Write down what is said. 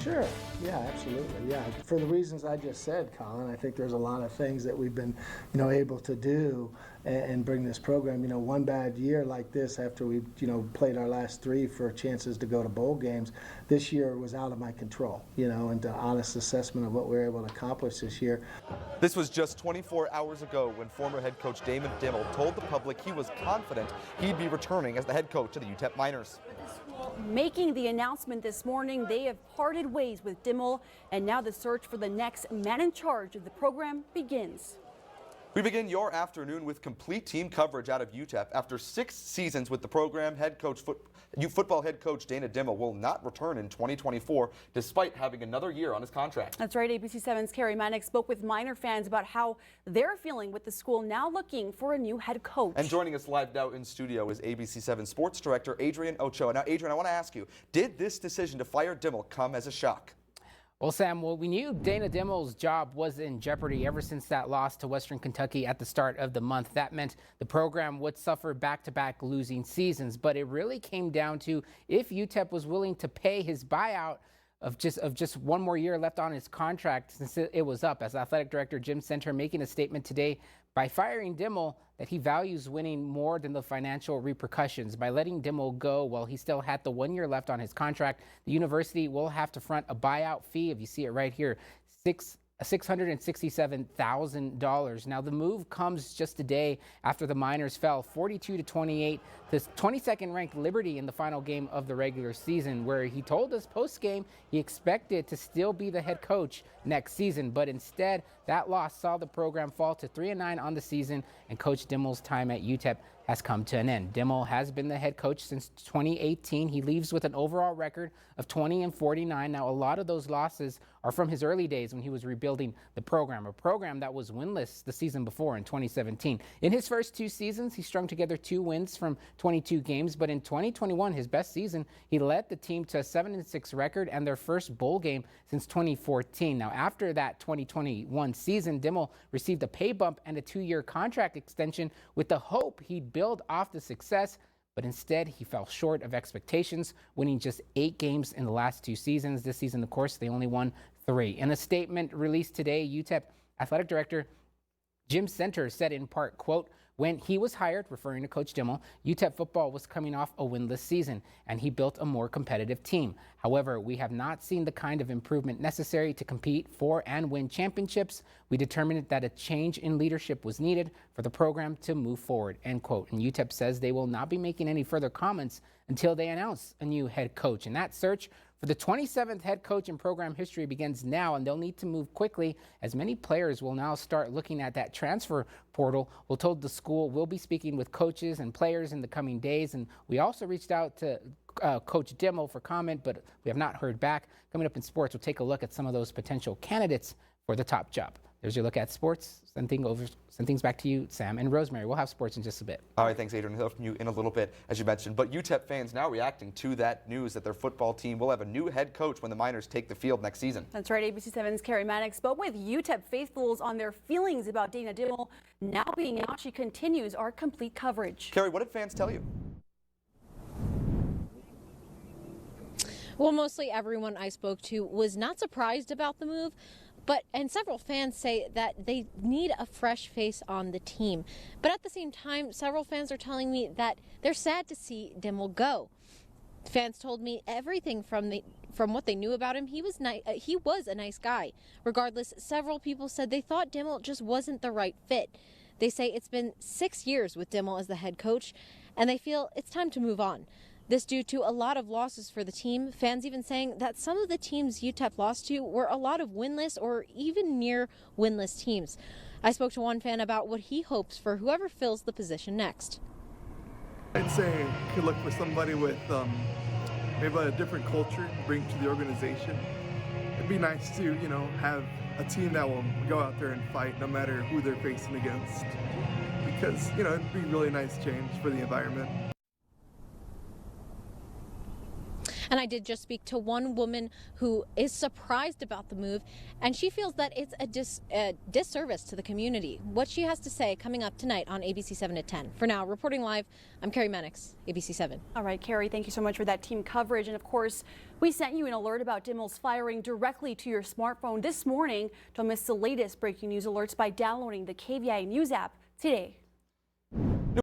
Sure. Yeah, absolutely. Yeah, for the reasons I just said, Colin, I think there's a lot of things that we've been, able to do and bring this program. One bad year like this, after we, played our last three for chances to go to bowl games, this year was out of my control. And the honest assessment of what we were able to accomplish this year. This was just 24 hours ago when former head coach Dimel told the public he was confident he'd be returning as the head coach of the UTEP Miners. Making the announcement this morning, they have parted ways with Dimel, and now the search for the next man in charge of the program begins. We begin your afternoon with complete team coverage out of UTEP. After 6 seasons with the program, football head coach Dana Dimel will not return in 2024, despite having another year on his contract. That's right. ABC-7's Carrie Manick spoke with Miner fans about how they're feeling with the school now looking for a new head coach. And joining us live now in studio is ABC-7 sports director Adrian Ochoa. Now, Adrian, I want to ask you, did this decision to fire Dimel come as a shock? Well, Sam, we knew Dana Dimel's job was in jeopardy ever since that loss to Western Kentucky at the start of the month. That meant the program would suffer back-to-back losing seasons. But it really came down to if UTEP was willing to pay his buyout of just one more year left on his contract since it was up. As athletic director Jim Center making a statement today, by firing Dimel, that he values winning more than the financial repercussions. By letting Dimel go while he still had the 1 year left on his contract, the university will have to front a buyout fee, if you see it right here, $667,000. Now, the move comes just a day after the Miners fell 42-28 to 22nd ranked Liberty in the final game of the regular season, where he told us post-game he expected to still be the head coach next season. But instead, that loss saw the program fall to 3-9 on the season, and Coach Dimel's time at UTEP has come to an end. Dimel has been the head coach since 2018. He leaves with an overall record of 20-49. Now, a lot of those losses are from his early days when he was rebuilding the program, a program that was winless the season before in 2017. In his first 2 seasons, he strung together 2 wins from 22 games, but in 2021, his best season, he led the team to a 7-6 record and their first bowl game since 2014. Now, after that 2021 season, Dimel received a pay bump and a 2-year contract extension with the hope he'd build off the success, but instead he fell short of expectations, winning just 8 games in the last 2 seasons. This season, of course, they only won 3. In a statement released today, UTEP athletic director Jim Center said in part, quote, "When he was hired," referring to Coach Dimel, UTEP football was coming off a winless season, and he built a more competitive team. However, we have not seen the kind of improvement necessary to compete for and win championships. We determined that a change in leadership was needed for the program to move forward," end quote. And UTEP says they will not be making any further comments until they announce a new head coach. And that search for the 27th head coach in program history begins now, and they'll need to move quickly as many players will now start looking at that transfer portal. We're told the school will be speaking with coaches and players in the coming days, and we also reached out to Coach Dimel for comment, but we have not heard back. Coming up in sports, we'll take a look at some of those potential candidates for the top job. There's your look at sports. Send things back to you, Sam and Rosemary. We'll have sports in just a bit. All right, thanks, Adrian. We'll hear from you in a little bit, as you mentioned. But UTEP fans now reacting to that news that their football team will have a new head coach when the Miners take the field next season. That's right. ABC-7's Carrie Manick spoke with UTEP faithfuls on their feelings about Dana Dimel now being out. She continues our complete coverage. Carrie, what did fans tell you? Well, mostly everyone I spoke to was not surprised about the move, and several fans say that they need a fresh face on the team. But at the same time, several fans are telling me that they're sad to see Dimel go. Fans told me everything from what they knew about him. He was a nice guy. Regardless, several people said they thought Dimel just wasn't the right fit. They say it's been 6 years with Dimel as the head coach, and they feel it's time to move on. This due to a lot of losses for the team, fans even saying that some of the teams UTEP lost to were a lot of winless or even near winless teams. I spoke to one fan about what he hopes for whoever fills the position next. I'd say you could look for somebody with maybe a different culture to bring to the organization. It'd be nice to, have a team that will go out there and fight no matter who they're facing against, because, it'd be a really nice change for the environment. And I did just speak to one woman who is surprised about the move, and she feels that it's a disservice to the community. What she has to say coming up tonight on ABC-7 at 10. For now, reporting live, I'm Carrie Mannix, ABC-7. All right, Carrie, thank you so much for that team coverage. And of course, we sent you an alert about Dimel's firing directly to your smartphone this morning. Don't miss the latest breaking news alerts by downloading the KVIA News app today.